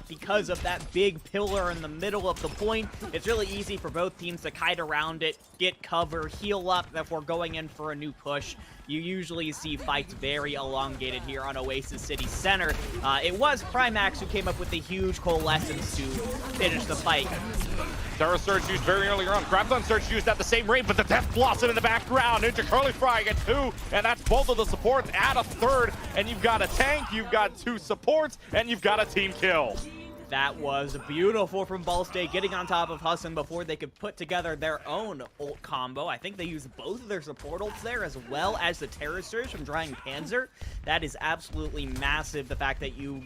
because of that big pillar in the middle of the point. It's really easy for both teams to kite around it, get cover, heal up before going in for a new push. You usually see fights very elongated here on Oasis City Center. It was Primax who came up with the huge coalescence to finish the fight. Terra Surge used very early on. Grappling Surge used at the same rate, but the Death Blossom in the background. Ninja Curly Fry get 2, and that's both of the supports. Add a third, and you've got a tank, you've got 2 supports, and you've got a team kill. That was beautiful from Ball State, getting on top of Husson before they could put together their own ult combo. I think they used both of their support ults there, as well as the Terror Surge from Drying Panzer. That is absolutely massive, the fact that you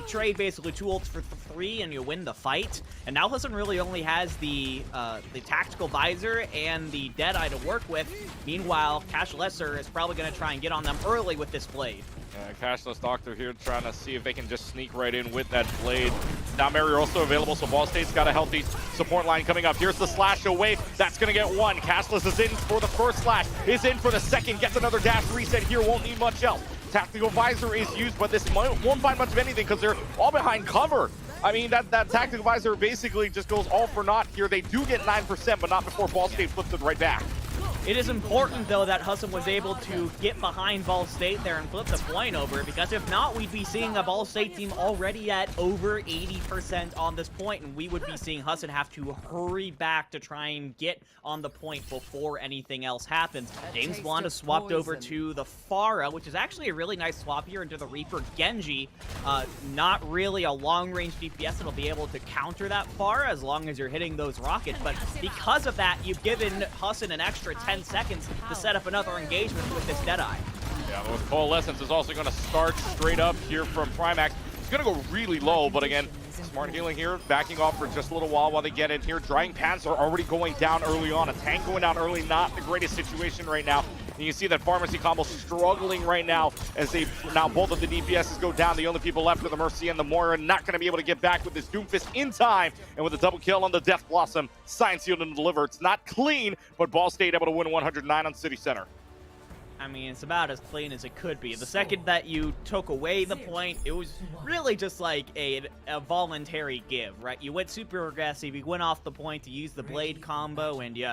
trade basically 2 ults for 3 and you win the fight. And now Husson really only has the Tactical Visor and the Deadeye to work with. Meanwhile, Cash Lesser is probably going to try and get on them early with this Blade. Cashless Doctor here trying to see if they can just sneak right in with that Blade. Now Barrier also available, so Ball State's got a healthy support line coming up. Here's the slash away. That's going to get 1. Cashless is in for the first slash, is in for the second, gets another dash reset here, won't need much else. Tactical Visor is used, but this won't find much of anything because they're all behind cover. I mean, that Tactical Visor basically just goes all for naught here. They do get 9%, but not before Ball State flips it right back. It is important, though, that Husson was able to get behind Ball State there and flip the point over, because if not, we'd be seeing a Ball State team already at over 80% on this point, and we would be seeing Husson have to hurry back to try and get on the point before anything else happens. James Bond has swapped over to the Pharah, which is actually a really nice swap here into the Reaper Genji. Not really a long-range DPS that'll be able to counter that Pharah as long as you're hitting those rockets, but because of that, you've given Husson an extra 10 seconds to set up another engagement with this Deadeye. Yeah, with Coalescence is also going to start straight up here from Primax. It's going to go really low, but again, smart healing here, backing off for just a little while they get in here. Drying Panzer already going down early on. A tank going down early, not the greatest situation right now. And you see that Pharmacy combo struggling right now as now both of the DPSs go down. The only people left are the Mercy and the Moira, not going to be able to get back with this Doomfist in time. And with a double kill on the Death Blossom, Science Shield and Deliver. It's not clean, but Ball State able to win 109 on City Center. I mean, it's about as clean as it could be. The second that you took away the point, it was really just like a voluntary give, right? You went super aggressive, you went off the point to use the Blade combo, and you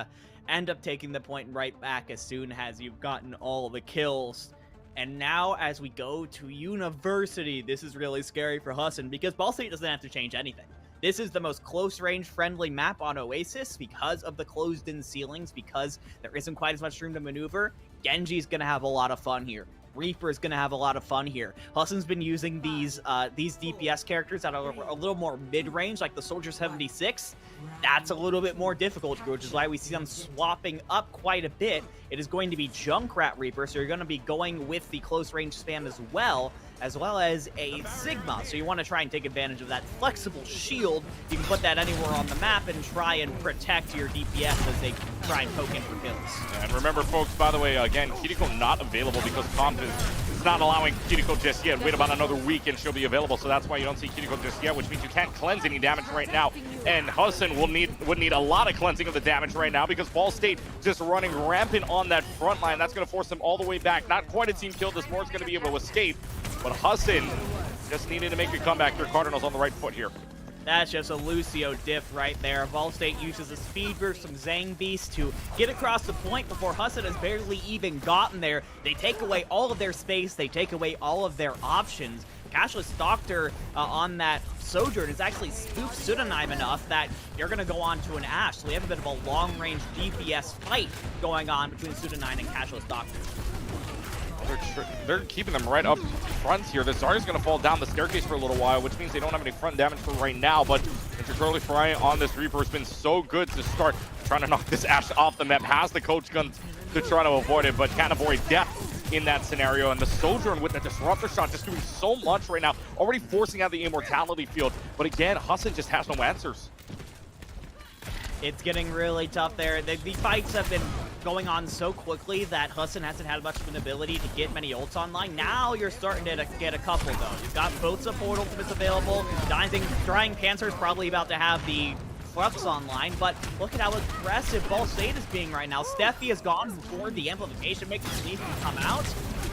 end up taking the point right back as soon as you've gotten all the kills. And now, as we go to University, this is really scary for Husson, because Ball State doesn't have to change anything. This is the most close-range friendly map on Oasis because of the closed-in ceilings, because there isn't quite as much room to maneuver. Genji's going to have a lot of fun here. Reaper's going to have a lot of fun here. Husson's been using these DPS characters that are a little more mid-range, like the Soldier 76. That's a little bit more difficult, which is why we see them swapping up quite a bit. It is going to be Junkrat Reaper, so you're going to be going with the close-range spam as well as a Sigma. So you want to try and take advantage of that flexible shield. You can put that anywhere on the map and try and protect your DPS as they try and poke in for kills. And remember, folks, by the way, again, Kiriko not available because Comp is not allowing Kiriko just yet. Wait about another week and she'll be available, so that's why you don't see Kiriko just yet, which means you can't cleanse any damage right now. And Husson would need a lot of cleansing of the damage right now because Ball State just running rampant on that front line. That's going to force them all the way back. Not quite a team kill. This Moore's going to be able to escape, but Husson just needed to make a comeback here. Cardinals on the right foot here. That's just a Lucio diff right there. Ball State uses a speed burst from Zang Beast to get across the point before Husson has barely even gotten there. They take away all of their space. They take away all of their options. Cashless Doctor on that Sojourn is actually spooked Pseudonym enough that you're going to go on to an Ash. So we have a bit of a long-range DPS fight going on between Pseudonym and Cashless Doctor. They're keeping them right up front here. The Zarya's going to fall down the staircase for a little while, which means they don't have any front damage for right now, but Ninja Curly Fry on this Reaper has been so good to start trying to knock this Ashe off the map. Has the coach guns to try to avoid it, but can't avoid death in that scenario. And the Sojourn with the Disruptor shot just doing so much right now, already forcing out the Immortality field. But again, Husson just has no answers. It's getting really tough there. The fights have been going on so quickly that Husson hasn't had much of an ability to get many ults online. Now you're starting to get a couple, though. You've got both support ultimates available. Drying Panzer is probably about to have the Flux online, but look at how aggressive Ball State is being right now. Steffi has gone before the amplification makes the need to come out.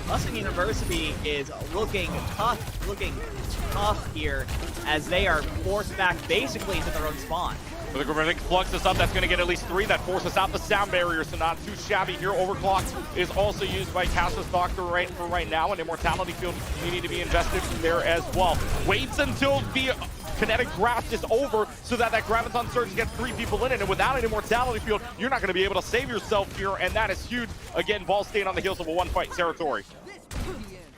Husson University is looking tough here as they are forced back basically into their own spawn. The Gravitic fluxes up, that's going to get at least 3. That forces out the sound barrier, so not too shabby here. Overclock is also used by Castless Doctor for right now, and Immortality Field needing to be invested there as well. Waits until the kinetic grasp is over so that Graviton Surge gets 3 people in it, and without an Immortality Field, you're not going to be able to save yourself here, and that is huge. Again, Ball State on the heels of a one-fight territory.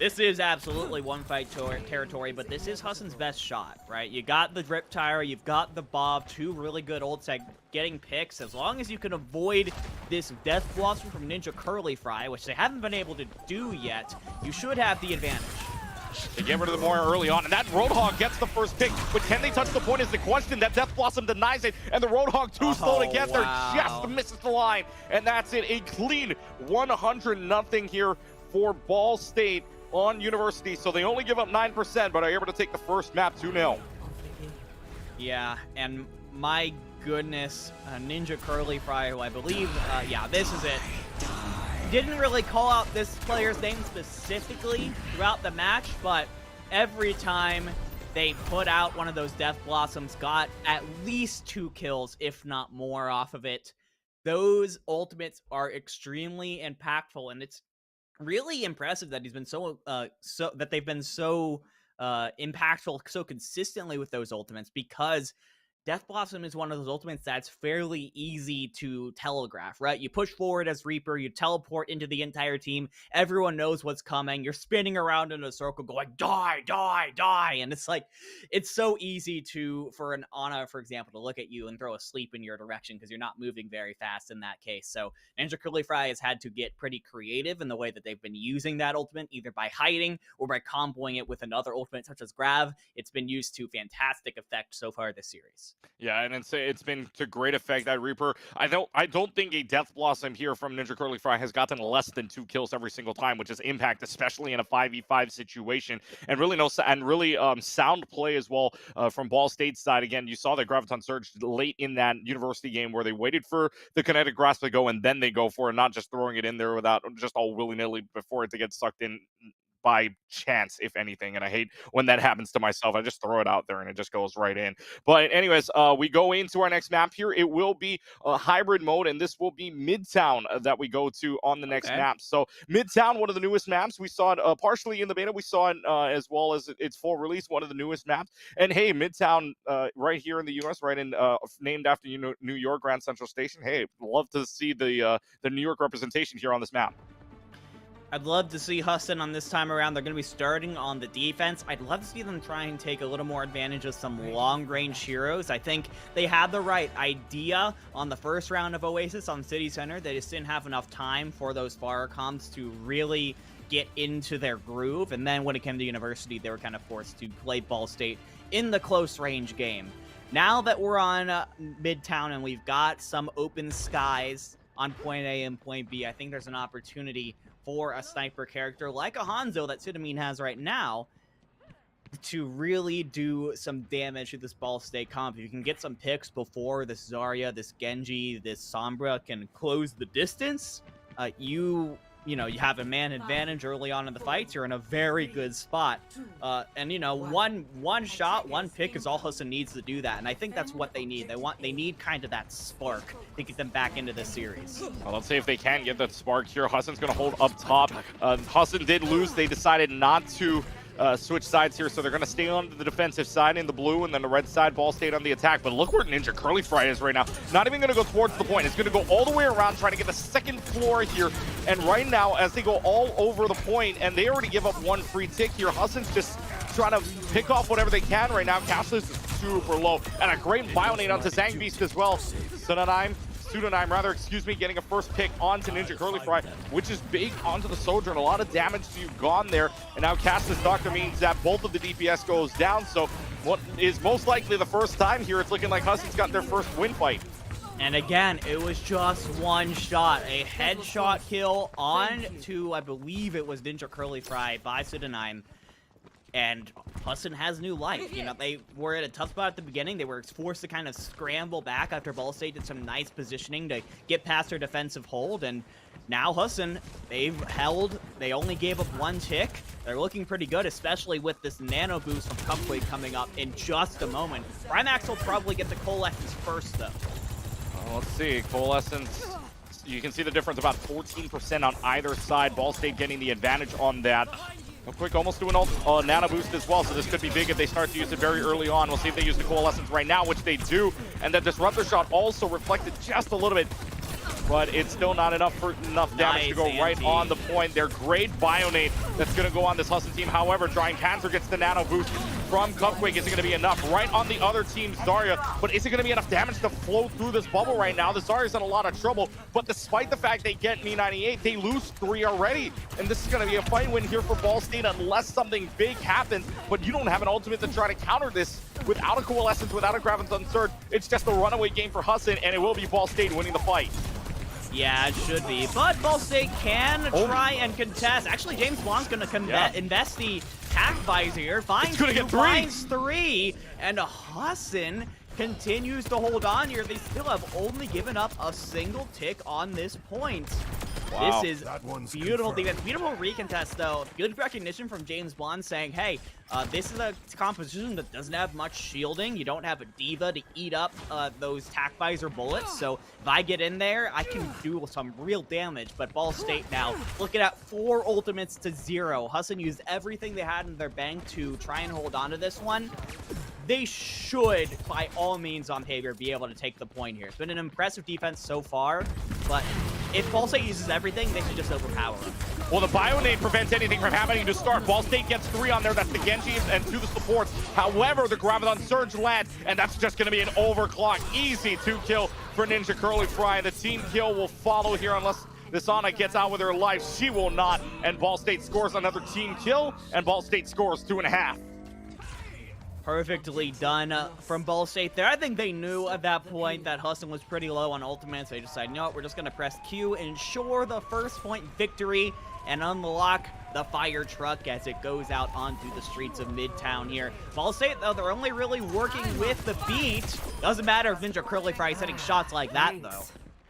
This is absolutely one-fight territory, but this is Husson's best shot, right? You got the Riptire, you've got the Bob, 2 really good ults at getting picks. As long as you can avoid this Death Blossom from Ninja Curly Fry, which they haven't been able to do yet, you should have the advantage. They get rid of the Moira early on, and that Roadhog gets the first pick, but can they touch the point is the question. That Death Blossom denies it, and the Roadhog too slow to get there, just misses the line, and that's it. A clean 100-0 here for Ball State on University, so they only give up 9%, but are able to take the first map 2-0. Yeah, and my goodness, Ninja Curly Fry, who I believe, yeah, this is it. Didn't really call out this player's name specifically throughout the match, but every time they put out one of those Death Blossoms, got at least 2 kills, if not more, off of it. Those ultimates are extremely impactful, and it's really impressive that he's been that they've been so impactful so consistently with those ultimates, because Death Blossom is one of those ultimates that's fairly easy to telegraph, right? You push forward as Reaper, you teleport into the entire team, everyone knows what's coming, you're spinning around in a circle going, die, die, die, and it's like, it's so easy for an Ana, for example, to look at you and throw a sleep in your direction because you're not moving very fast in that case. So Ninja Curly Fry has had to get pretty creative in the way that they've been using that ultimate, either by hiding or by comboing it with another ultimate such as Grav. It's been used to fantastic effect so far this series. Yeah, and it's been to great effect. That Reaper, I don't think a Death Blossom here from Ninja Curly Fry has gotten less than 2 kills every single time, which is impact, especially in a 5v5 situation. And really sound play as well from Ball State's side. Again, you saw that Graviton Surge late in that University game where they waited for the kinetic grasp to go and then they go for it, not just throwing it in there without just all willy-nilly before it to get sucked in by chance, if anything, and I hate when that happens to myself. I just throw it out there and it just goes right in. But anyways, we go into our next map here. It will be a hybrid mode, and this will be Midtown that we go to on the next map. So Midtown, one of the newest maps. We saw it partially in the beta. We saw it as well as its full release, one of the newest maps. And hey, Midtown right here in the U.S., right in named after New York Grand Central Station. Hey, love to see the New York representation here on this map. I'd love to see Husson on this time around. They're going to be starting on the defense. I'd love to see them try and take a little more advantage of some long-range heroes. I think they had the right idea on the first round of Oasis on City Center. They just didn't have enough time for those Farrakhan's to really get into their groove. And then when it came to University, they were kind of forced to play Ball State in the close-range game. Now that we're on Midtown and we've got some open skies on point A and point B, I think there's an opportunity for a sniper character like a Hanzo that Sudamine has right now to really do some damage to this Ball State comp. If you can get some picks before this Zarya, this Genji, this Sombra can close the distance, you have a man advantage early on in the fights. You're in a very good spot. And one shot, one pick is all Husson needs to do that. And I think that's what they need. They need kind of that spark to get them back into this series. Well, let's see if they can get that spark here. Husson's going to hold up top. Husson did lose. They decided not to switch sides here, so they're going to stay on the defensive side in the blue, and then the red side, Ball State on the attack. But look where Ninja Curly Fry is right now. Not even going to go towards the point. It's going to go all the way around, trying to get the second floor here. And right now, as they go all over the point, and they already give up 1 free tick here, Husson's just trying to pick off whatever they can right now. Castless is super low, and a great Bionate onto Zang Beast as well. Pseudonym, getting a first pick onto Ninja Curly Fry, which is big onto the Soldier, and a lot of damage to you gone there. And now Castless Doctor means that both of the DPS goes down, so what is most likely the first time here, it's looking like Husson's got their first win fight. And again, it was just one shot, a headshot kill on to, I believe it was Ninja Curly Fry by Pseudonym. And Husson has new life. They were at a tough spot at the beginning. They were forced to kind of scramble back after Ball State did some nice positioning to get past their defensive hold. And now Husson, they've held, they only gave up 1 tick. They're looking pretty good, especially with this nano boost from Cupquake coming up in just a moment. Primax will probably get the Coalescence first, though. Let's see, Coalescence, you can see the difference, about 14% on either side. Ball State getting the advantage on that. Quick almost doing a nano boost as well, so this could be big if they start to use it very early on. We'll see if they use the Coalescence right now, which they do. And that Disruptor shot also reflected just a little bit, but it's still not enough for damage to go right on the point. Their great Bionate that's going to go on this Husson team. However, Drying Panzer gets the nano boost from Cupquake. Is it going to be enough? Right on the other team, Zarya. But is it going to be enough damage to flow through this bubble right now? The Zarya's in a lot of trouble. But despite the fact they get Me 98, they lose 3 already. And this is going to be a fight win here for Ball State unless something big happens. But you don't have an ultimate to try to counter this without a Coalescence, without a Graviton Surge. It's just a runaway game for Husson, and it will be Ball State winning the fight. Yeah, it should be. But Ball State can try and contest. Actually, James Bond's going to invest the tack visor here. Finds 2, finds 3, and Husson continues to hold on here. They still have only given up a single tick on this point. Wow. This is beautiful defense. Beautiful recontest, though. Good recognition from James Bond saying, hey, this is a composition that doesn't have much shielding. You don't have a diva to eat up those tack visor bullets. So if I get in there, I can do some real damage. But Ball State now looking at 4 ultimates to 0. Husson used everything they had in their bank to try and hold on to this one. They should, by all means on paper, be able to take the point here. It's been an impressive defense so far, but if Ball State uses everything, they should just overpower them. Well, the Bionate prevents anything from happening to start. Ball State gets 3 on there. That's the Genji and 2 the supports. However, the Graviton Surge lands, and that's just going to be an overclock. Easy 2 kill for Ninja Curly Fry. The team kill will follow here unless the Sonic gets out with her life. She will not, and Ball State scores another team kill, and Ball State scores 2.5. Perfectly done from Ball State there. I think they knew at that point that Husson was pretty low on ultimates. They decided, you know what, we're just going to press Q, ensure the first point victory, and unlock the fire truck as it goes out onto the streets of Midtown here. Ball State, though, they're only really working with the beat. Doesn't matter if Ninja Curly Fry is hitting shots like that, though.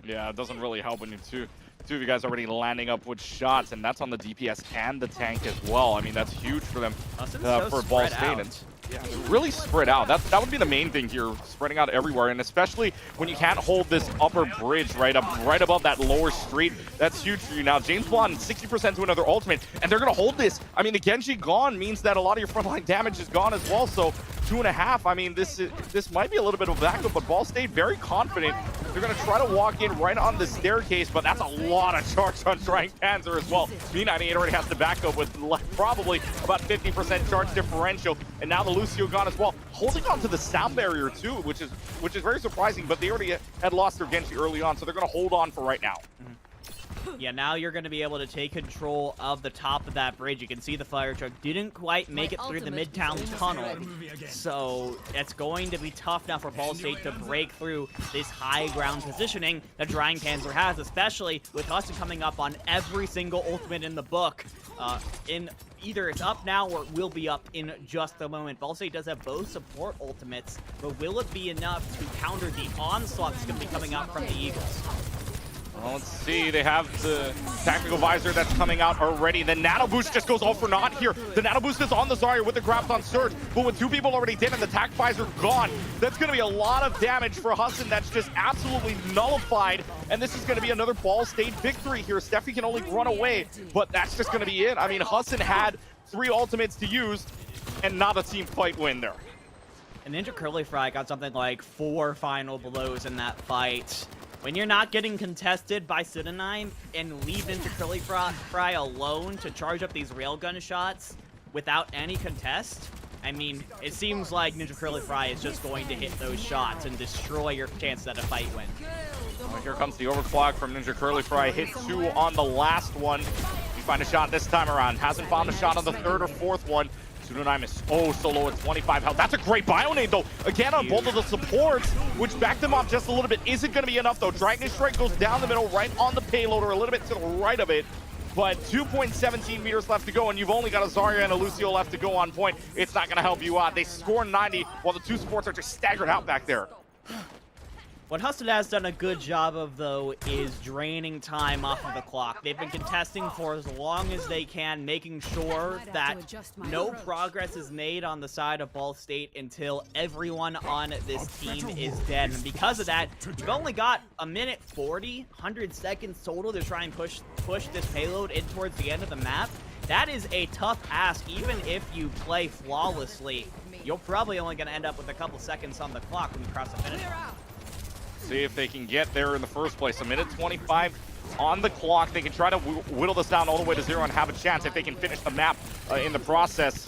Yeah, it doesn't really help when you two of you guys already landing up with shots, and that's on the DPS and the tank as well. I mean, that's huge for them, for Ball State. And yeah, really spread out. That would be the main thing here, spreading out everywhere, and especially when you can't hold this upper bridge right above that lower street. That's huge for you now. James Bond 60% to another ultimate, and they're gonna hold this. I mean, the Genji gone means that a lot of your frontline damage is gone as well. So 2.5. I mean, this might be a little bit of a backup, but Ball State very confident. They're gonna try to walk in right on the staircase, but that's a lot of charge on Drying Panzer as well. Me 98 already has to back up with probably about 50% charge differential, and now the Lucio gone as well, holding on to the sound barrier too, which is very surprising. But they already had lost their Genji early on, so they're gonna hold on for right now. Yeah, now you're going to be able to take control of the top of that bridge. You can see the fire truck didn't quite make it through the Midtown tunnel. So it's going to be tough now for Ball State to break through this high ground positioning that Drying Panzer has, especially with Husson coming up on every single ultimate in the book. Either it's up now or it will be up in just a moment. Ball State does have both support ultimates, but will it be enough to counter the onslaught that's going to be coming out from the Eagles? Well, let's see. They have the tactical visor that's coming out already. The nano boost just goes all for naught here. The nano boost is on the Zarya with the Graviton Surge, but with 2 people already dead and the tac visor gone, that's going to be a lot of damage for Husson. That's just absolutely nullified, and this is going to be another Ball State victory here. Steffi can only run away, but that's just going to be it. I mean, Husson had 3 ultimates to use, and not a team fight win there. And Ninja Curly Fry got something like 4 final blows in that fight. When you're not getting contested by Sudanine and leave Ninja Curly Fry alone to charge up these railgun shots without any contest, I mean, it seems like Ninja Curly Fry is just going to hit those shots and destroy your chance at a fight win. Well, here comes the overclock from Ninja Curly Fry. Hit 2 on the last one. You find a shot this time around. Hasn't found a shot on the 3rd or 4th one. Pseudonymous, so low at 25 health. That's a great Bionade, though. Again, on both of the supports, which backed them off just a little bit. Isn't going to be enough, though. Dragon Strike goes down the middle, right on the payload, or a little bit to the right of it. But 2.17 meters left to go, and you've only got a Zarya and a Lucio left to go on point. It's not going to help you out. They score 90, while the 2 supports are just staggered out back there. What Husson has done a good job of, though, is draining time off of the clock. They've been contesting for as long as they can, making sure that no progress is made on the side of Ball State until everyone on this team is dead. And because of that, you've only got a minute 40, 100 seconds total to try and push this payload in towards the end of the map. That is a tough ask. Even if you play flawlessly, you're probably only going to end up with a couple seconds on the clock when you cross the finish line. See if they can get there in the first place. A minute 25 on the clock. They can try to whittle this down all the way to 0 and have a chance if they can finish the map in the process.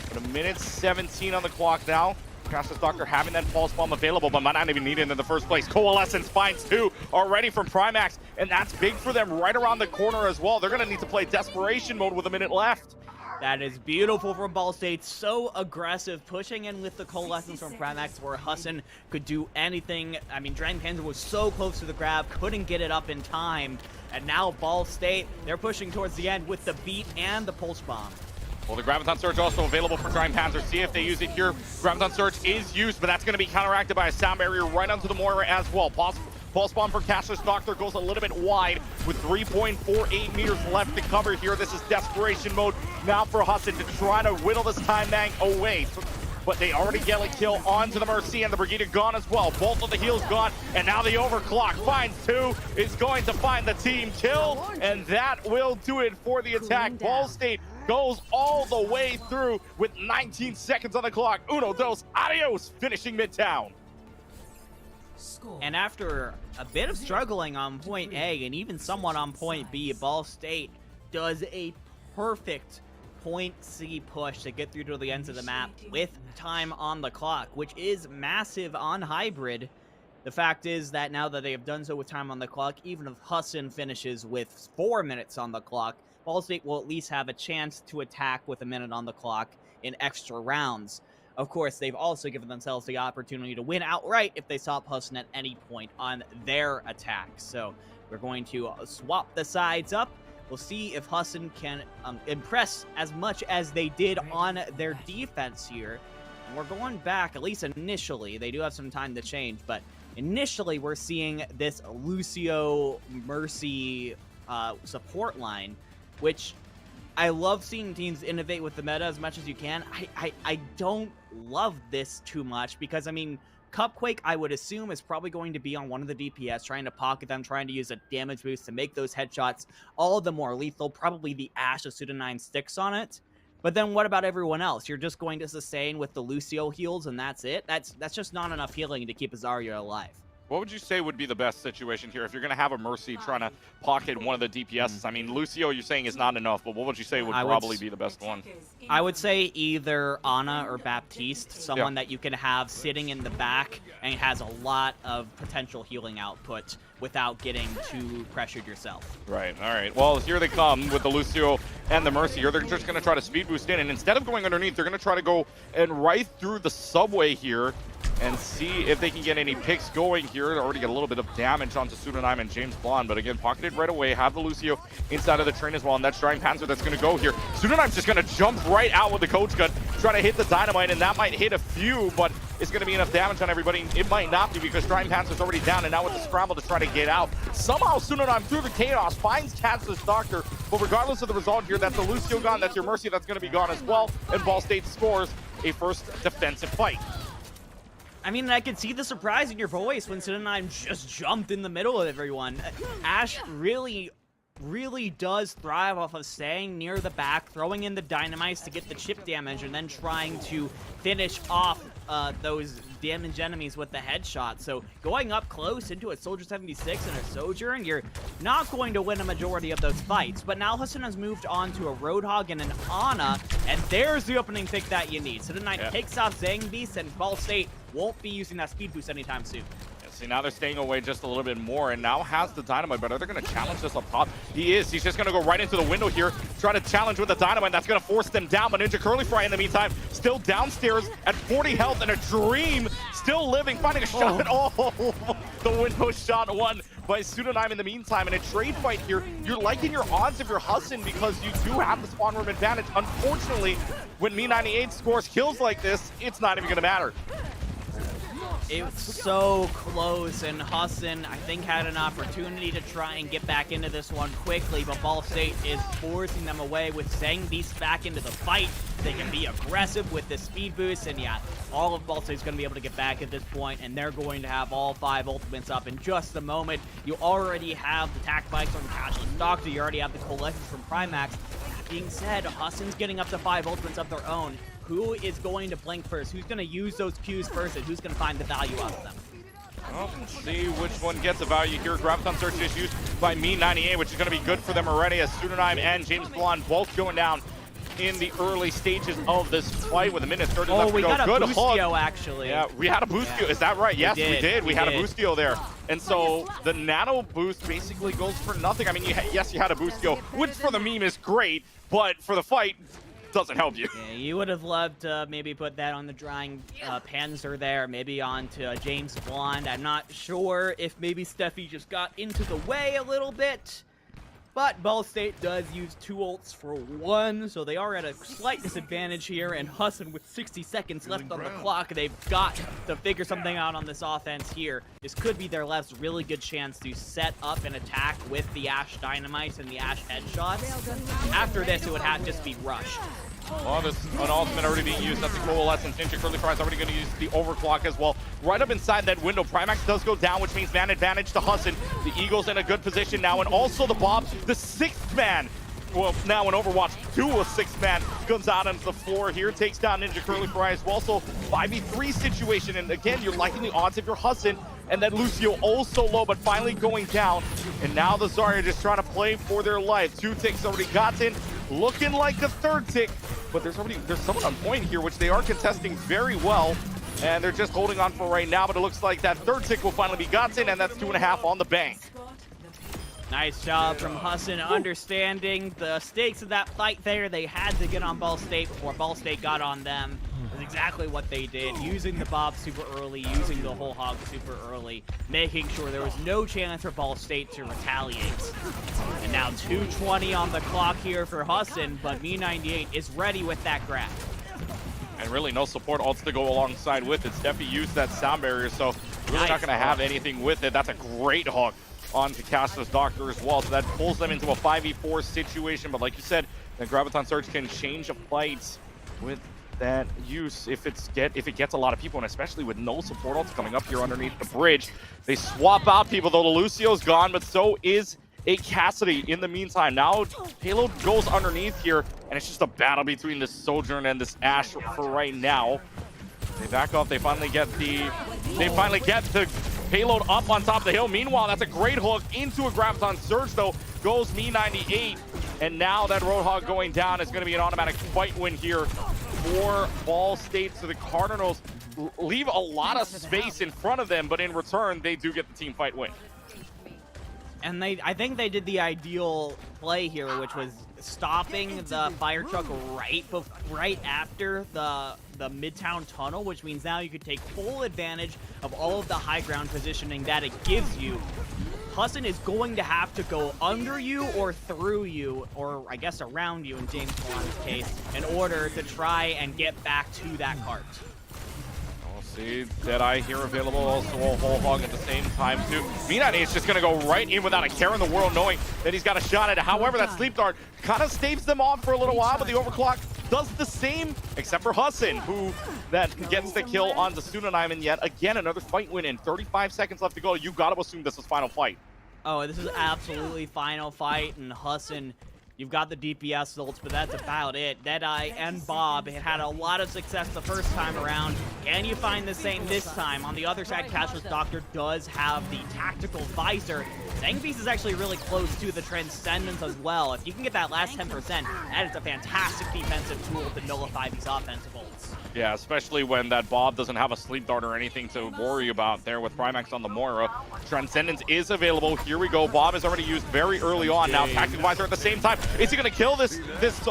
But a minute 17 on the clock now. Cassius Doctor having that false bomb available, but might not even need it in the first place. Coalescence finds 2 already from Primax, and that's big for them right around the corner as well. They're going to need to play desperation mode with a minute left. That is beautiful from Ball State. So aggressive, pushing in with the Coalescence from Primax where Husson could do anything. I mean, Dragon Panzer was so close to the grab, couldn't get it up in time. And now Ball State, they're pushing towards the end with the beat and the Pulse Bomb. Well, the Graviton Surge also available for Dragon Panzer. See if they use it here. Graviton Surge is used, but that's going to be counteracted by a sound barrier right onto the Moira as well. Pulse Bomb for Cassius Doctor goes a little bit wide with 3.48 meters left to cover here. This is desperation mode now for Husson to try to whittle this time bank away. But they already get a kill onto the Mercy, and the Brigida gone as well. Both of the heals gone, and now the overclock finds 2, is going to find the team kill, and that will do it for the attack. Ball State goes all the way through with 19 seconds on the clock. Uno, dos, adios, finishing Midtown. And after a bit of struggling on point A and even somewhat on point B, Ball State does a perfect point C push to get through to the ends of the map with time on the clock, which is massive on Hybrid. The fact is that now that they have done so with time on the clock, even if Husson finishes with 4 minutes on the clock, Ball State will at least have a chance to attack with a minute on the clock in extra rounds. Of course, they've also given themselves the opportunity to win outright if they stop Husson at any point on their attack. So we're going to swap the sides up. We'll see if Husson can impress as much as they did on their defense here. And we're going back, at least initially. They do have some time to change, but initially we're seeing this Lucio Mercy support line, which I love seeing teams innovate with the meta as much as you can. I don't love this too much because, I mean, Cupquake, I would assume, is probably going to be on one of the DPS, trying to pocket them, trying to use a damage boost to make those headshots all the more lethal. Probably the Ash of Pseudo9 sticks on it. But then what about everyone else? You're just going to sustain with the Lucio heals and that's it? That's just not enough healing to keep Azaria alive. What would you say would be the best situation here if you're going to have a Mercy trying to pocket one of the DPSs? I mean, Lucio, you're saying is not enough, but what would you say would probably be the best one? I would say either Ana or Baptiste, someone that you can have sitting in the back and has a lot of potential healing output without getting too pressured yourself. Right, all right. Well, here they come with the Lucio and the Mercy. Here they're just going to try to speed boost in, and instead of going underneath, they're going to try to go and right through the subway here and see if they can get any picks going here. They already get a little bit of damage onto Pseudo9 and James Blonde, but again, pocketed right away. Have the Lucio inside of the train as well, and that's Dragon Panzer that's going to go here. Pseudo9's just going to jump right out with the Coach Gun, trying to hit the Dynamite, and that might hit a few, but it's going to be enough damage on everybody. It might not be because Dragon Panzer's already down, and now with the scramble to try to get out. Somehow Pseudo9 through the chaos finds Cassius Doctor, but regardless of the result here, that's the Lucio gone, that's your Mercy that's going to be gone as well, and Ball State scores a first defensive fight. I mean, I could see the surprise in your voice when Pseudo9 just jumped in the middle of everyone. Ash really does thrive off of staying near the back, throwing in the dynamites to get the chip damage, and then trying to finish off those damaged enemies with the headshot. So going up close into a Soldier 76 and a Sojourn, you're not going to win a majority of those fights. But now Husson has moved on to a Roadhog and an Ana, and there's the opening pick that you need. So tonight takes off Zang Beast, and Ball State won't be using that speed boost anytime soon. See, now they're staying away just a little bit more, and now has the Dynamite, but are they going to challenge this up top? He is. He's just going to go right into the window here, try to challenge with the Dynamite. That's going to force them down, but Ninja Curly Fry in the meantime, still downstairs at 40 health, and a Dream still living, finding a shot. Oh, the window shot won by Pseudo9 in the meantime. In a trade fight here, you're liking your odds if you're Husson because you do have the spawn room advantage. Unfortunately, when Me98 scores kills like this, it's not even going to matter. It was so close, and Husson, I think, had an opportunity to try and get back into this one quickly, but Ball State is forcing them away with Zhang Beast back into the fight. They can be aggressive with the speed boost, and yeah, all of Ball State's going to be able to get back at this point, and they're going to have all 5 ultimates up in just a moment. You already have the tack bikes on the Cashless Doctor, you already have the collections from Primax. That being said, Husson's getting up to 5 ultimates of their own. Who is going to blink first? Who's going to use those Qs first, and who's going to find the value out of them? Well, let's see which one gets the value here. Graviton Search is used by Me98, which is going to be good for them already, as Pseudonym and James Blonde both going down in the early stages of this fight with a minute 30 left to go. We got a good Boostio, actually. Yeah, we had a Boostio. Is that right? Yes, we did. We had a Boostio there. And so the nano boost basically goes for nothing. I mean, yes, you had a Boostio, which for the meme is great, but for the fight, doesn't help you. Yeah, you would have loved to maybe put that on the drying Panzer there, maybe onto James Blonde. I'm not sure if maybe Steffi just got into the way a little bit. But Ball State does use 2 ults for 1, so they are at a slight disadvantage here, and Husson with 60 seconds left on the clock, they've got to figure something out on this offense here. This could be their last really good chance to set up an attack with the Ashe Dynamites and the Ashe headshots. After this, it would have to just be rushed. Well, there's an ultimate already being used. That's the Coalescence. Ninja Curly Fry's already going to use the overclock as well. Right up inside that window, Primax does go down, which means man advantage to Husson. The Eagle's in a good position now, and also the Bob, the 6th man. Well, now in Overwatch 2, a 6th man comes out onto the floor here, takes down Ninja Curly Fry as well. So 5v3 situation, and again, you're liking the odds if you're Husson, and then Lucio also low, but finally going down. And now the Zarya just trying to play for their life. 2 ticks already gotten, looking like a 3rd tick, but there's someone on point here, which they are contesting very well, and they're just holding on for right now, but it looks like that 3rd tick will finally be gotten, and that's 2.5 on the bank. Nice job from Husson, understanding the stakes of that fight there. They had to get on Ball State before Ball State got on them. That's exactly what they did, using the Bob super early, using the whole hog super early, making sure there was no chance for Ball State to retaliate. And now 2:20 on the clock here for Husson, but Me98 is ready with that grab. And really no support ults to go alongside with it. Steffi used that sound barrier, so really not going to have anything with it. That's a great hook onto Castor's Doctor as well, so that pulls them into a 5v4 situation. But like you said, the Graviton Surge can change a fight with that use if it gets a lot of people, and especially with no support ults coming up here underneath the bridge. They swap out people, though. The Lucio's gone, but so is a Cassidy in the meantime. Now payload goes underneath here, and it's just a battle between this Sojourn and this Ashe for right now. They back off. They finally get the payload up on top of the hill. Meanwhile, that's a great hook into a Graviton Surge, though. Goes Me98, and now that Roadhog going down is going to be an automatic fight win here for Ball State. So the Cardinals leave a lot of space in front of them, but in return, they do get the team fight win. And I think they did the ideal play here, which was stopping the fire truck right after the Midtown tunnel, which means now you could take full advantage of all of the high ground positioning that it gives you. Husson is going to have to go under you or through you, or I guess around you in James Blonde's case, in order to try and get back to that cart. See, Deadeye here available, also a whole hog at the same time too. Me98 is just gonna go right in without a care in the world, knowing that he's got a shot at it. However, that sleep dart kind of staves them off for a little while, but the overclock does the same, except for Husson, who that gets the kill on the Pseudonym, and yet again another fight win in 35 seconds left to go. You gotta assume this is final fight. Oh, this is absolutely final fight, and Husson, you've got the DPS ults, but that's about it. Deadeye and Bob had a lot of success the first time around. Can you find the same this time? On the other side, Cashless Doctor does have the tactical visor. Zangbeast is actually really close to the Transcendence as well. If you can get that last 10%, that is a fantastic defensive tool to nullify these offensive ults. Yeah, especially when that Bob doesn't have a sleep dart or anything to worry about there with Primax on the Moira. Transcendence is available. Here we go. Bob is already used very early on. Now Tactical Visor at the same time. Is he going to kill this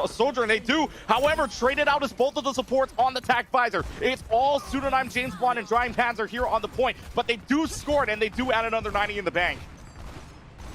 Soldier? And they do. However, traded out is both of the supports on the Tac Visor. It's all Pseudonym, James Blonde, and Drying Panzer here on the point. But they do score it, and they do add another 90 in the bank.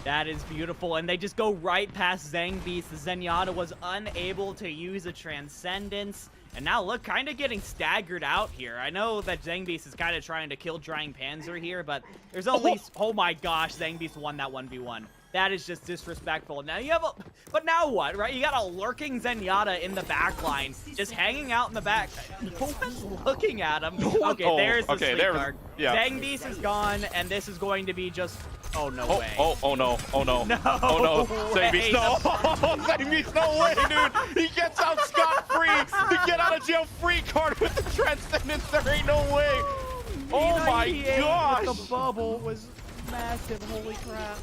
That is beautiful, and they just go right past Zangbeast. The Zenyatta was unable to use a Transcendence, And now look, kind of getting staggered out here. I know that Zangbeast is kind of trying to kill Drying Panzer here, but there's only... Oh my gosh, Zangbeast won that 1v1. That is just disrespectful. Now you have a... But now what, right? You got a lurking Zenyatta in the back line, just hanging out in the back. No one's looking at him. Okay, there's the sleep card. Yeah. Zangbeast is gone, and this is going to be just... Oh, no way. Oh, no. Oh, no. No Oh, no. way. Zangbeast, no. Zangbeast, no way, dude. He gets out scot-free to get out of jail free card with the Transcendence. There ain't no way. Oh, my gosh. The bubble was massive. Holy crap.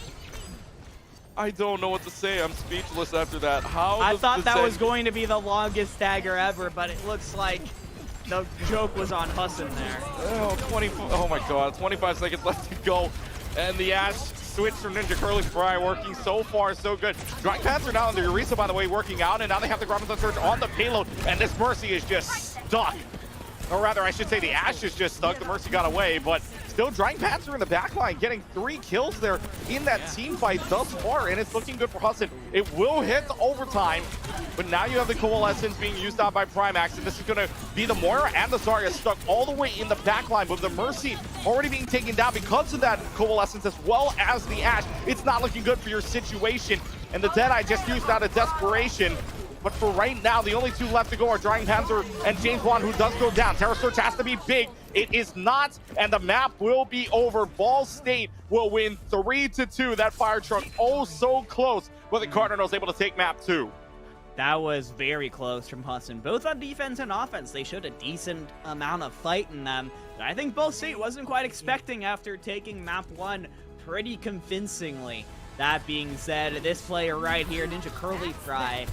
I don't know what to say. I'm speechless after that. I thought that was going to be the longest stagger ever, but it looks like the joke was on Husson there. Oh my god, 25 seconds left to go. And the Ash switch from Ninja Curly Fry working so far, so good. Drying Panzer now under Eureka, by the way, working out, and now they have the Grommet Surge on the payload, and this Mercy is just stuck. Or rather, I should say the Ash is just stuck. The Mercy got away, but still Drying Panzer in the backline, getting 3 kills there in that team fight thus far, and it's looking good for Husson. It will hit the overtime, but now you have the Coalescence being used out by Primax, and this is going to be the Moira and the Zarya stuck all the way in the backline, but the Mercy already being taken down because of that Coalescence as well as the Ash. It's not looking good for your situation, and the Deadeye just used out of desperation. But for right now, the only 2 left to go are Drying Panzer and James Bond, who does go down. Terror Search has to be big. It is not, and the map will be over. Ball State will win 3-2. That fire truck, oh so close, but the Cardinals able to take map 2. That was very close from Husson. Both on defense and offense, they showed a decent amount of fight in them. But I think Ball State wasn't quite expecting after taking map 1 pretty convincingly. That being said, this player right here, Ninja Curly Fry,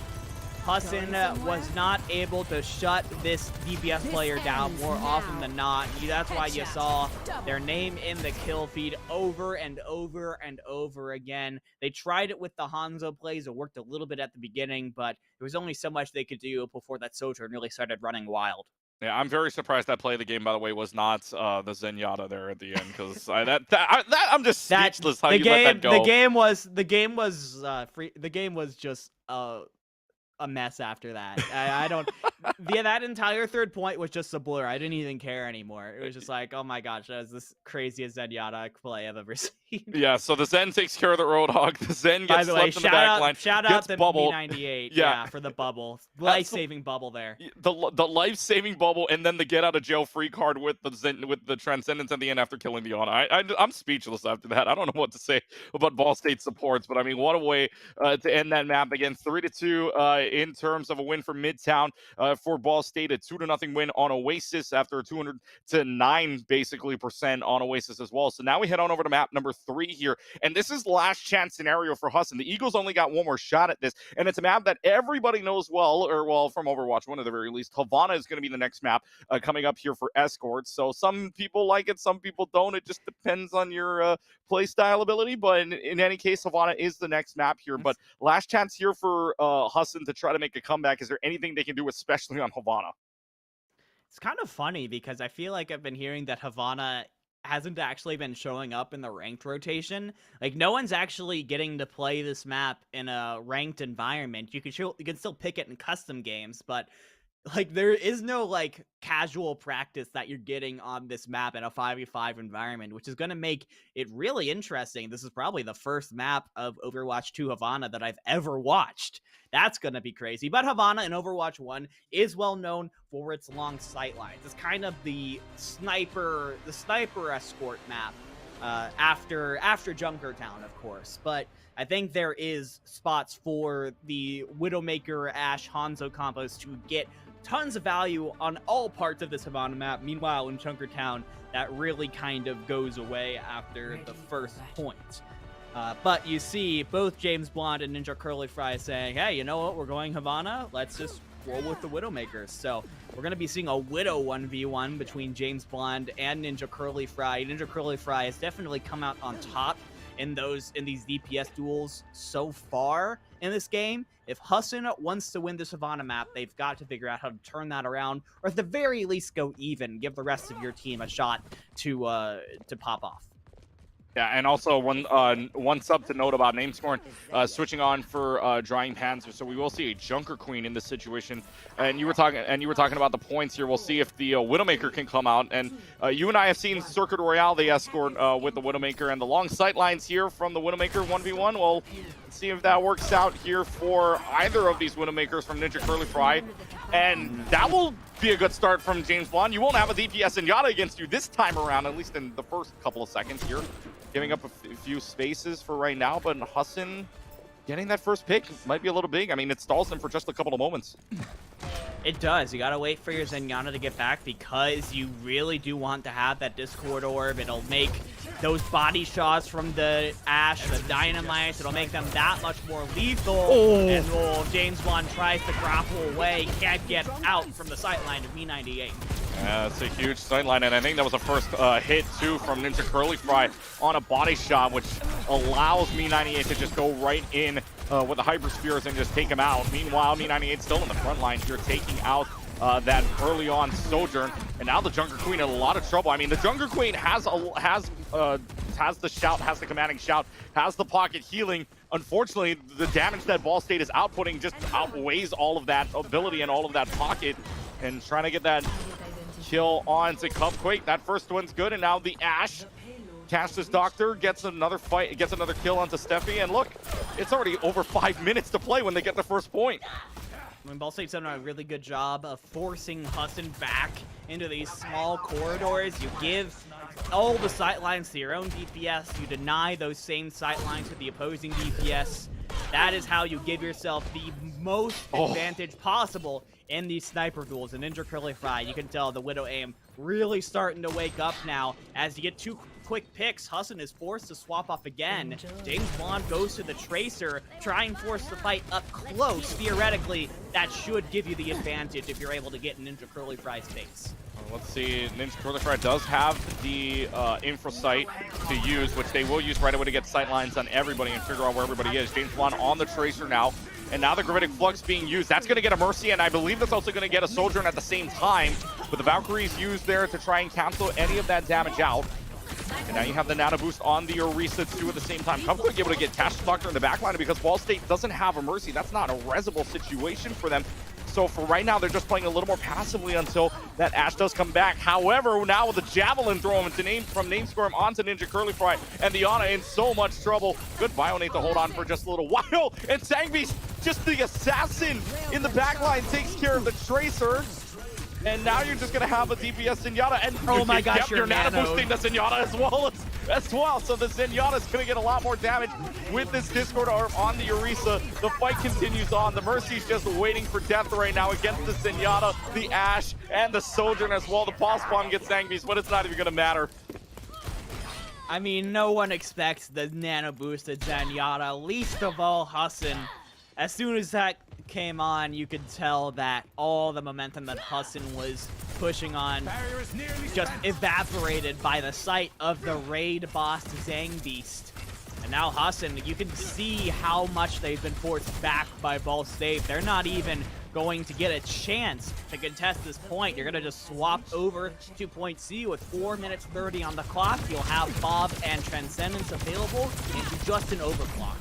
Husson was not able to shut this DPS player down more often than not. That's why you saw their name in the kill feed over and over and over again. They tried it with the Hanzo plays. It worked a little bit at the beginning, but there was only so much they could do before that Sojourn really started running wild. Yeah, I'm very surprised that play of the game, by the way, was not the Zenyatta there at the end, because I'm just speechless how you let that go. The game was just a mess after that. I don't... Yeah, that entire third point was just a blur. I didn't even care anymore. It was just like, oh my gosh, that was this craziest Zenyatta play I've ever seen. Yeah, so the Zen takes care of the Roadhog. The Zen gets left in the back line. Shout out to B98 yeah, for the bubble. Life-saving bubble there. The life-saving bubble, and then the get-out-of-jail-free card with the Transcendence at the end after killing the Ana. I'm speechless after that. I don't know what to say about Ball State supports, but I mean, what a way to end that map. Again, 3-2 in terms of a win for Midtown for Ball State. A 2-0 win on Oasis after a 209 basically % on Oasis as well. So now we head on over to map number 3 here, and this is last chance scenario for Husson. The Eagles only got one more shot at this, and it's a map that everybody knows well, from Overwatch 1 at the very least. Havana is going to be the next map coming up here for Escorts. So some people like it, some people don't. It just depends on your play style ability, but in any case, Havana is the next map here. But last chance here for Husson to try to make a comeback. Is there anything they can do, especially on Havana? It's kind of funny because I feel like I've been hearing that Havana hasn't actually been showing up in the ranked rotation. Like, no one's actually getting to play this map in a ranked environment. You can still pick it in custom games, but like, there is no like casual practice that you're getting on this map in a 5v5 environment, which is going to make it really interesting. This is probably the first map of Overwatch 2 Havana that I've ever watched. That's going to be crazy. But Havana in Overwatch 1 is well known for its long sight lines. It's kind of the sniper escort map after Junkertown, of course. But I think there is spots for the Widowmaker, Ashe, Hanzo combos to get tons of value on all parts of this Havana map. Meanwhile, in Junkertown, that really kind of goes away after the first point. But you see both James Blonde and Ninja Curly Fry saying, hey, you know what? We're going Havana. Let's just roll with the Widowmakers. So we're going to be seeing a Widow 1v1 between James Blonde and Ninja Curly Fry. Ninja Curly Fry has definitely come out on top in these DPS duels so far in this game. If Husson wants to win this Havana map, they've got to figure out how to turn that around, or at the very least go even, give the rest of your team a shot to pop off. Yeah, and also one sub to note about Namescorn switching on for Drying Pans. So we will see a Junker Queen in this situation. And you were talking about the points here. We'll see if the Widowmaker can come out. And you and I have seen Circuit Royale the escort with the Widowmaker, and the long sight lines here from the Widowmaker 1v1. Well, let's see if that works out here for either of these Widowmakers from Ninja Curly Fry. And that will be a good start from James Bond. You won't have a DPS Zenyatta against you this time around, at least in the first couple of seconds here. Giving up a few spaces for right now, but Husson getting that first pick might be a little big. I mean, it stalls him for just a couple of moments. It does. You gotta wait for your Zenyatta to get back because you really do want to have that Discord Orb. It'll make those body shots from the Ashe, the Dynamites, it'll make them that much more lethal. Oh. And James Bond tries to grapple away, can't get out from the sightline of Me98. Yeah, that's a huge sightline, and I think that was the first hit, too, from Ninja Curly Fry on a body shot, which allows Me98 to just go right in with the Hyper Spears and just take him out. Meanwhile, Me98 still in the front line here, taking out that early on Sojourn, and now the Junker Queen in a lot of trouble. I mean, the Junker Queen has the shout, has the commanding shout, has the pocket healing. Unfortunately, the damage that Ball State is outputting just outweighs all of that ability and all of that pocket, and trying to get that kill on to Cupquake. That first one's good, and now the Ashe. Cassius Doctor gets another kill onto Steffi, and look, it's already over 5 minutes to play when they get the first point. When Ball State's done a really good job of forcing Husson back into these small corridors, you give all the sightlines to your own DPS, you deny those same sightlines to the opposing DPS. That is how you give yourself the most advantage possible in these sniper duels. And Ninja Curly Fry, you can tell the Widow aim really starting to wake up now. As you get two quick picks, Husson is forced to swap off again. James Bond goes to the Tracer, try and force the fight up close. Theoretically, that should give you the advantage if you're able to get Ninja Curly Fry's face. Let's see, Ninja Curly Fry does have the infra sight to use, which they will use right away to get sight lines on everybody and figure out where everybody is. James Bond on the Tracer now, and now the Gravitic Flux being used. That's going to get a Mercy, and I believe that's also going to get a Sojourn at the same time. But the Valkyrie's used there to try and cancel any of that damage out. And now you have the Nano Boost on the Orisa too at the same time. Cupquake able to get Cassius Doctor in the backline, because Ball State doesn't have a Mercy. That's not a resable situation for them. So for right now, they're just playing a little more passively until that Ashe does come back. However, now with the Javelin throw from Namescorn onto Ninja Curly Fry, and the Ana in so much trouble. Good Bionate to hold on for just a little while. And Sangbeast, just the assassin in the backline, takes care of the Tracer. And now you're just going to have a DPS Zenyatta, and oh my gosh, you're nano boosting the Zenyatta as well. So the Zenyatta is going to get a lot more damage with this Discord Orb on the Orisa. The fight continues on. The Mercy's just waiting for death right now against the Zenyatta, the Ashe, and the Sojourn as well. The Pulse Bomb gets Sangbeast, but it's not even going to matter. I mean, no one expects the nano boosted Zenyatta, least of all Husson. As soon as that came on, you could tell that all the momentum that Husson was pushing on just evaporated by the sight of the raid boss Sangbeast. And now Husson, you can see how much they've been forced back by Ball State. They're not even going to get a chance to contest this point. You're going to just swap over to point C with 4 minutes 30 on the clock. You'll have Bob and Transcendence available into just an overclock.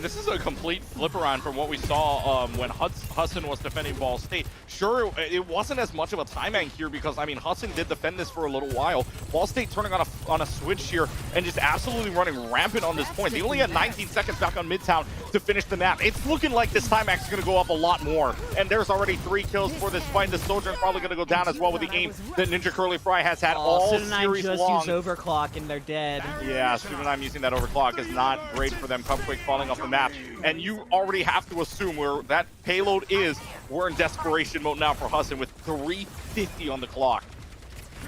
This is a complete flip around from what we saw when Husson was defending Ball State. Sure, it wasn't as much of a time bank here because, I mean, Husson did defend this for a little while. Ball State turning on a switch here and just absolutely running rampant on this point. They only had 19 seconds back on Midtown to finish the map. It's looking like this time bank is going to go up a lot more. And there's already 3 kills for this fight. The Sojourn probably going to go down as well with the aim that Ninja Curly Fry has had all series long. Just use overclock and they're dead. Yeah, Sudanime using that overclock is not great for them. Cupquake falling off the map. And you already have to assume where that payload is, we're in desperation mode now for Husson with 3:50 on the clock.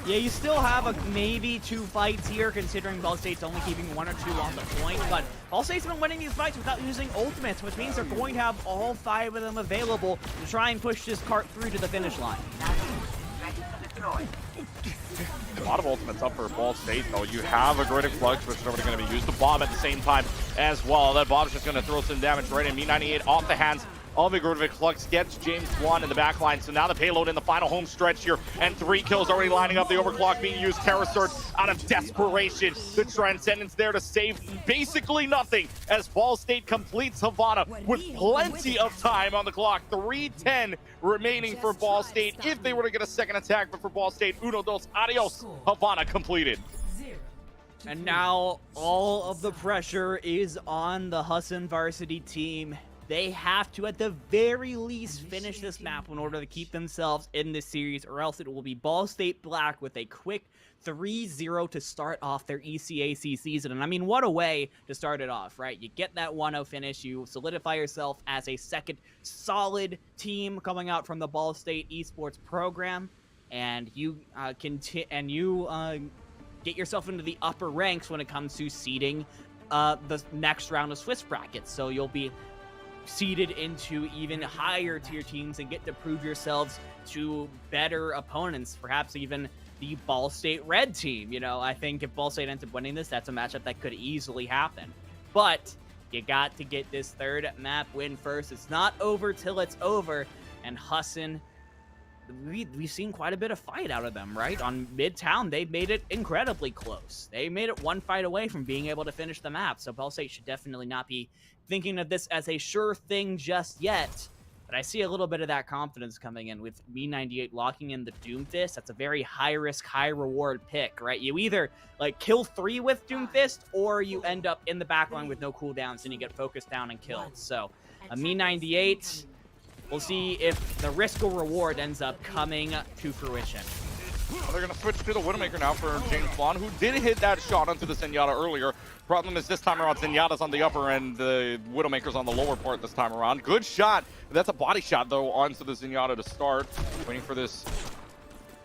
Yeah, you still have maybe 2 fights here, considering Ball State's only keeping 1 or 2 on the point. But Ball State's been winning these fights without using ultimates, which means they're going to have all 5 of them available to try and push this cart through to the finish line. A lot of ultimates up for Ball State, though. You have a Gravitic Flux, which is already going to be used. The bomb at the same time as well. That bomb's just going to throw some damage right in. Me98 off the hands Alvigorvic Lux gets James Blunt in the back line. So now the payload in the final home stretch here, and 3 kills already lining up. The overclock being used. Terror Surge out of desperation. The Transcendence there to save basically nothing as Ball State completes Havana with plenty of time on the clock. 3:10 remaining for Ball State if they were to get a second attack, but for Ball State, uno, dos, adios. Havana completed. And now all of the pressure is on the Husson varsity team. They have to, at the very least, finish this map in order to keep themselves in this series, or else it will be Ball State Black with a quick 3-0 to start off their ECAC season. And I mean, what a way to start it off, right? You get that 1-0 finish, you solidify yourself as a second solid team coming out from the Ball State esports program, and you get yourself into the upper ranks when it comes to seeding the next round of Swiss brackets. So you'll be seeded into even higher tier teams and get to prove yourselves to better opponents, perhaps even the Ball State Red team. You know, I think if Ball State ends up winning this, that's a matchup that could easily happen. But you got to get this third map win first. It's not over till it's over, and Husson, we've seen quite a bit of fight out of them, right? On Midtown, they made it incredibly close. They made it one fight away from being able to finish the map, so Ball State should definitely not be thinking of this as a sure thing just yet. But I see a little bit of that confidence coming in with Me98 locking in the Doomfist. That's a very high-risk, high-reward pick, right? You either like kill 3 with Doomfist, or you end up in the backline with no cooldowns and you get focused down and killed. So Me98... we'll see if the risk or reward ends up coming to fruition. Well, they're going to switch to the Widowmaker now for James Blunt, who did hit that shot onto the Zenyatta earlier. Problem is this time around, Zenyatta's on the upper end, the Widowmaker's on the lower part this time around. Good shot. That's a body shot, though, onto the Zenyatta to start. Waiting for this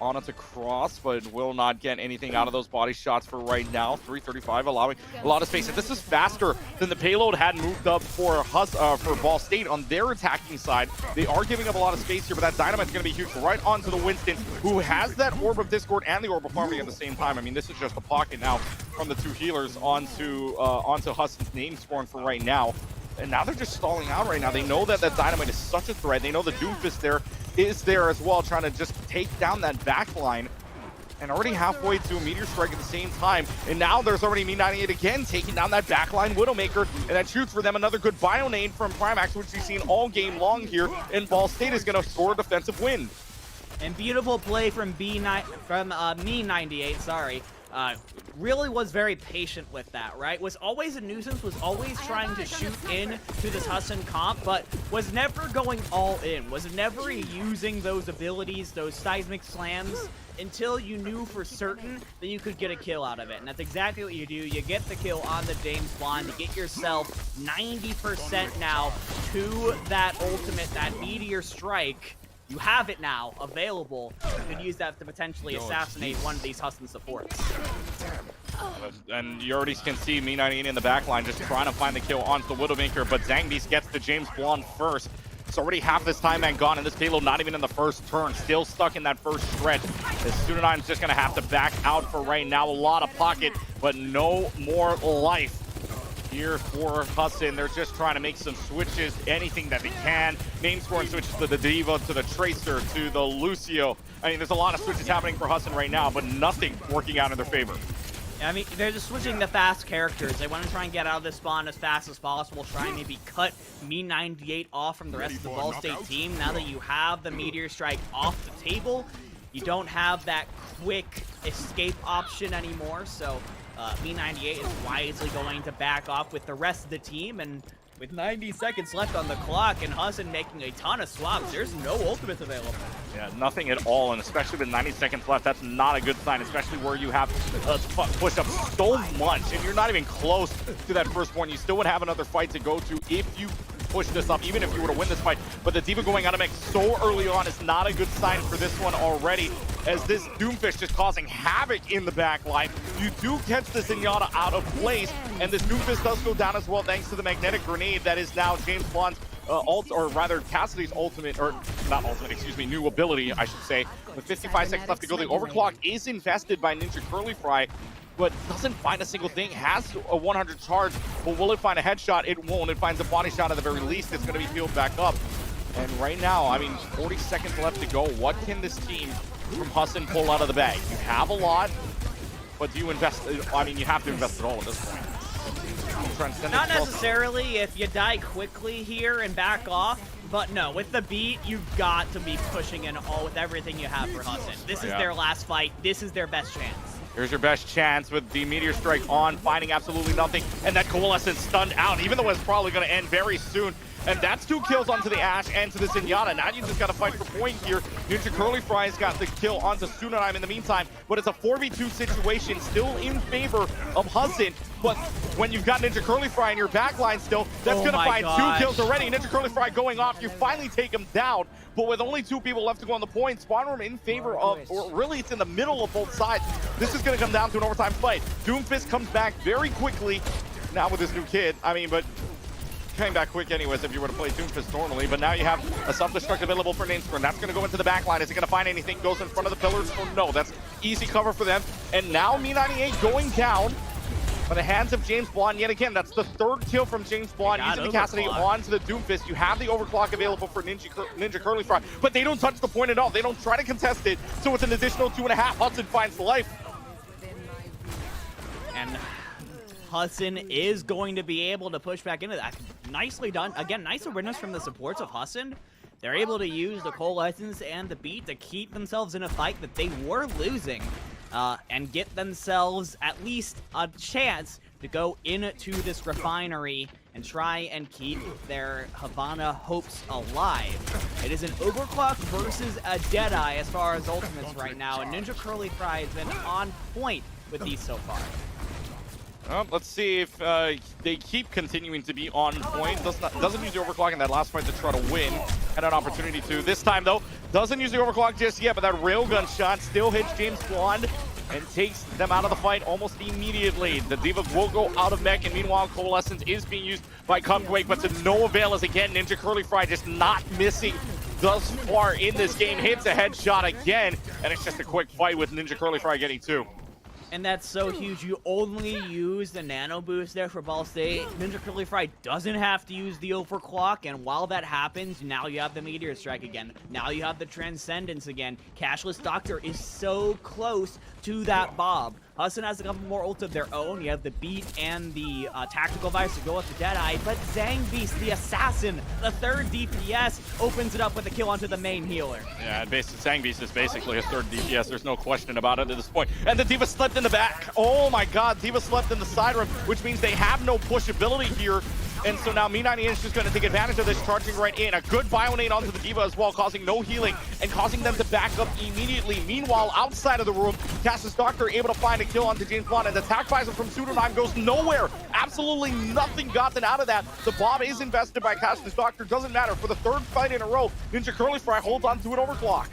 Ana to cross, but will not get anything out of those body shots for right now. 3:35, allowing a lot of space. And this is faster than the payload had moved up for Ball State on their attacking side. They are giving up a lot of space here, but that Dynamite's going to be huge right onto the Winston, who has that Orb of Discord and the Orb of Harmony at the same time. I mean, this is just a pocket now from the 2 healers onto Husson's name spawn for right now. And now they're just stalling out right now. They know that that Dynamite is such a threat. They know the Doomfist there is there as well, trying to just take down that back line. And already halfway to a Meteor Strike at the same time. And now there's already Me98 again taking down that backline Widowmaker. And that shoots for them another good bio nade from Primax, which we've seen all game long here. And Ball State is going to score a defensive win. And beautiful play from Me98, sorry. Really was very patient with that, right? Was always a nuisance, was always trying to shoot in to this Husson comp, but was never going all in, was never using those abilities, those seismic slams, until you knew for certain that you could get a kill out of it. And that's exactly what you do. You get the kill on the James Bond to get yourself 90% now to that ultimate, that Meteor Strike. You have it now available. You could use that to potentially assassinate one of these Husson supports. And you already can see Me98 in the backline just trying to find the kill onto the Widowmaker, but Zangbeast gets to James Blunt first. It's already half this time and gone, and this payload not even in the first turn, still stuck in that first stretch. The Studenine's just gonna have to back out for right now. A lot of pocket, but no more life here for Husson. They're just trying to make some switches, anything that they can. Name scoring switches to the Diva, to the Tracer, to the Lucio. I mean, there's a lot of switches happening for Husson right now, but nothing working out in their favor. I mean, they're just switching the fast characters. They want to try and get out of this spawn as fast as possible, try and maybe cut Me98 off from the rest of the Ball State team. Now that you have the Meteor Strike off the table, you don't have that quick escape option anymore, so Me98 is wisely going to back off with the rest of the team, and with 90 seconds left on the clock and Husson making a ton of swaps, there's no ultimates available. Yeah, nothing at all, and especially with 90 seconds left, that's not a good sign, especially where you have pushed up so much, and you're not even close to that first point. You still would have another fight to go to if you push this up, even if you were to win this fight. But the Diva going out of mix so early on is not a good sign for this one already, as this Doomfist just causing havoc in the back line. You do catch the Zenyatta out of place, and this Doomfist does go down as well thanks to the magnetic grenade that is now James Blunt's or rather Cassidy's ultimate, or not ultimate, excuse me, new ability, I should say. With 55 seconds left to go, the overclock is infested by Ninja Curly Fry, but doesn't find a single thing. Has a 100 charge, but will it find a headshot? It won't. It finds a body shot at the very least. It's going to be peeled back up. And right now, I mean, 40 seconds left to go. What can this team from Husson pull out of the bag? You have a lot, but do you invest? I mean, you have to invest it all at this point. Not necessarily if you die quickly here and back off, but no, with the beat, you've got to be pushing in all with everything you have for Husson. This is their last fight. This is their best chance. Here's your best chance with the Meteor Strike on, finding absolutely nothing, and that Coalescence stunned out, even though it's probably going to end very soon. And that's 2 kills onto the Ashe and to the Zenyatta. Now you just got to fight for point here. Ninja Curly Fry's got the kill onto Tsunami in the meantime, but it's a 4v2 situation still in favor of Husson. But when you've got Ninja Curly Fry in your backline still, that's going to find 2 kills already. Ninja Curly Fry going off, you finally take him down. But with only 2 people left to go on the point, Spawn Room in favor of, or really it's in the middle of both sides. This is going to come down to an overtime fight. Doomfist comes back very quickly now with his new kid. I mean, but came back quick anyways if you were to play Doomfist normally, but now you have a self-destruct available for Nainstern. That's going to go into the back line. Is he going to find anything? Goes in front of the pillars? Or no, that's easy cover for them. And now Me98 going down by the hands of James Blonde yet again. That's the 3rd kill from James Blonde using the Cassidy onto the Doomfist. You have the overclock available for Ninja Curly Fry, but they don't touch the point at all. They don't try to contest it, so it's an additional 2.5. Hudson finds the life. And Husson is going to be able to push back into that. Nicely done. Again, nice awareness from the supports of Husson. They're able to use the Coalescence and the beat to keep themselves in a fight that they were losing and get themselves at least a chance to go into this refinery and try and keep their Havana hopes alive. It is an overclock versus a Deadeye as far as ultimates right now, and Ninja Curly Fry has been on point with these so far. Well, let's see if they keep continuing to be on point. Doesn't use the overclock in that last fight to try to win. Had an opportunity to. This time, though, doesn't use the overclock just yet, but that railgun shot still hits James Blonde and takes them out of the fight almost immediately. The D.Va will go out of mech, and meanwhile, Coalescence is being used by Cupquake, but to no avail as again, Ninja Curly Fry just not missing thus far in this game. Hits a headshot again, and it's just a quick fight with Ninja Curly Fry getting 2. And that's so huge. You only use the nano boost there for Ball State. Ninja Curly Fry doesn't have to use the overclock, and while that happens, now you have the Meteor Strike again. Now you have the Transcendence again. Cashless Doctor is so close to that Bob. Husson has a couple more ults of their own. You have the Beat and the Tactical Virus to go with the Deadeye, but Zang Beast, the Assassin, the 3rd DPS, opens it up with a kill onto the main healer. Yeah, Zang Beast is basically his 3rd DPS. There's no question about it at this point. And the D.Va slipped in the back. Oh my god, D.Va slept in the side room, which means they have no push ability here. And so now Me98 is just going to take advantage of this, charging right in. A good Bionade onto the D.Va as well, causing no healing and causing them to back up immediately. Meanwhile, outside of the room, Cassius Doctor able to find a kill onto James Blonde, and the attack visor from Pseudonime goes nowhere. Absolutely nothing gotten out of that. The bomb is invested by Cassius Doctor. Doesn't matter. For the 3rd fight in a row, Ninja Curly Fry holds on to an overclock.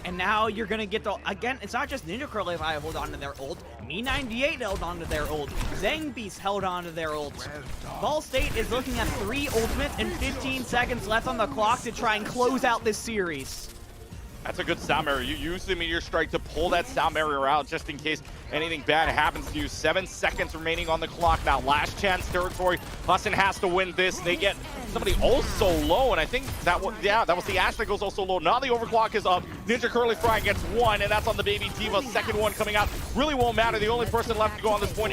And now you're going to get the, again, it's not just Ninja Curly Fry hold on to their ult. Me98 held on to their ult. Zang Beast held on to their ult. Ball State is looking at 3 ultimates and 15 seconds left on the clock to try and close out this series. That's a good sound barrier. You use the Meteor Strike to pull that sound barrier out just in case anything bad happens to you. 7 seconds remaining on the clock now. Last chance territory. Husson has to win this. They get somebody also low, and I think that was, yeah, that was the Ashe that goes also low. Now the overclock is up. Ninja Curly Fry gets 1, and that's on the baby D.Va. 2nd one coming out. Really won't matter. The only person left to go on this point